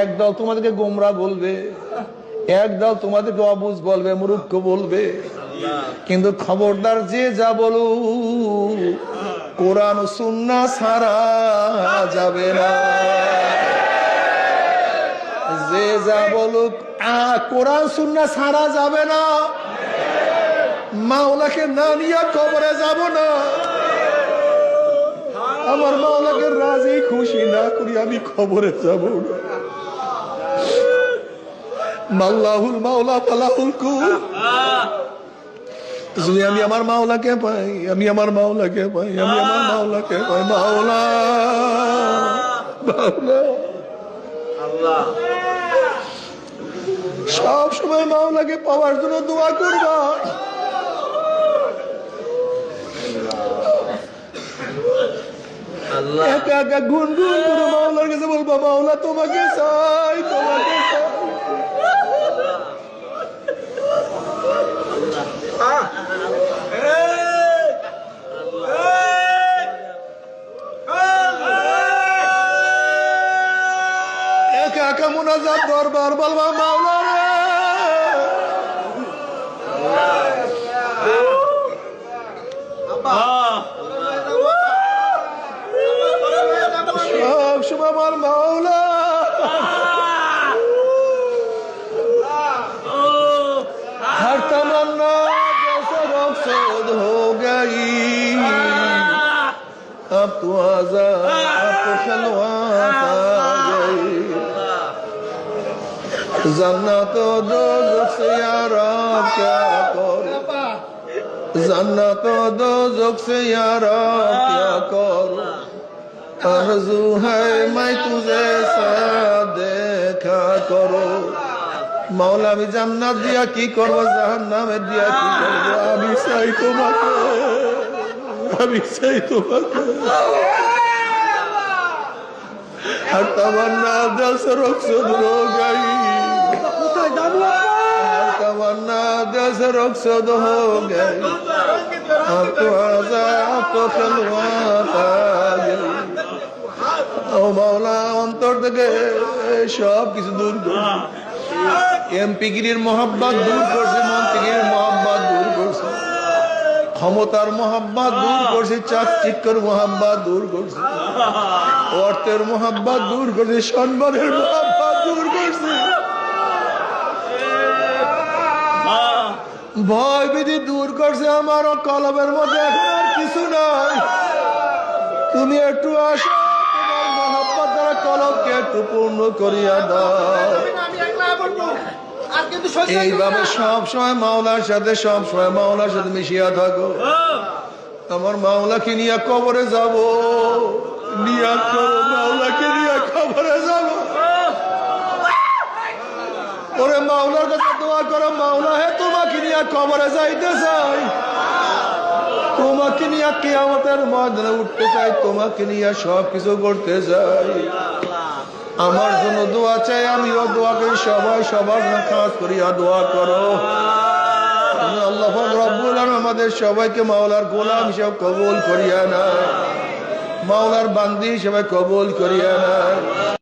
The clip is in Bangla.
একদল তোমাদেরকে গোমরা বলবে, একদল তোমাদেরকে অবুঝ বলবে, মূর্খ বলবে। কিন্তু খবরদার, যে যা বলো কোরআন সুন্নাহ ছাড়া যাবে না। যে যা বলুক কোরআন সুন্নাহ ছাড়া যাবে না। মাওলাকে না নিয়ে কবরে যাব না। আমার মাওলাকে রাজি খুশি না করি আমি কবরে যাব না। মাল্লাহুল মাওলা ফালাহুল কুল। যদি আমি আমার মাওলাকে পাই, আমি আমার মাওলাকে পাই, আমি আমার মাওলাকে পাই। মাওলা মাওলা আল্লাহ, সব সময় মাওলাকে পাওয়ার জন্য দোয়া করবা। একা একা গুনগুন করে মাওলার কাছে বলবা, মাওলা তোমাকে চাই, তোমাকে চাই। একা একা মুনাজাত দরবার বলবা, মাওলা রে সব সময় আমার মাওলা हर तमन्ना जैसे रुखसत हो गई, अब तो आज़ाद अब तो खलवत आ गई। जन्नत और दोज़ख से यारा क्या करूं, जन्नत और दोज़ख से यारा क्या करूं। आरज़ू है मैं तुझे साथ देखा करूं। মাওলা আমি জান্নাত দিয়া কি করবো, জাহান্নামে দিয়া কি করবো? আমি চাই তোমাকে, আমি চাই তোমাকে। हर तमन्ना दिल से रुखसत हो गई, हर तमन्ना दिल से रुखसत हो गई, अब तो आज़ाद अब तो खलवत आ गई। ও মাওলা, অন্তর থেকে সব কিছু দূর করে এমপিগিরির মোহাব্বত দূর করছে, মন্ত্রীগিরির মোহাব্বত দূর করছে, ক্ষমতার মোহাব্বত দূর করছে, চাকচিক্যর মোহাব্বত দূর করছে, অর্থের মোহাব্বত দূর করছে, সম্মানের মোহাব্বত দূর করছে, ভয় ভীতি দূর করছে। আমার কলবের মধ্যে এখন আর কিছু নাই। তুমি একটু আসো, তোমার মোহাব্বত দ্বারা কলবকে একটু পূর্ণ করিয়া দাও। এইভাবে সব সময় মাওলার সাথে, সব সময় মাওলার সাথে মিশিয়া থাকো। আমার মাওলাকে নিয়ে কবরে যাব, নিয়াত করো, মাওলাকে নিয়ে কবরে যাব। ওরে মাওলার কাছে দোয়া করো, মাওলা হে তোমাকে নিয়ে কবরে যাইতে চাই, তোমাকে নিয়ে কিয়ামতের ময়দানে উঠতে চাই, তোমাকে নিয়ে সবকিছু করতে চাই। আমার জন্য দোয়া চাই, আমিও দোয়া করি, সবাই সবার খাস করিয়া দোয়া করো। আল্লাহ পাক রব্বুল আলামিন আমাদের সবাইকে মাওলার গোলাম হিসেবে কবুল করিয়া নেয়, মাওলার বান্দি হিসেবে কবুল করিয়া নেয়।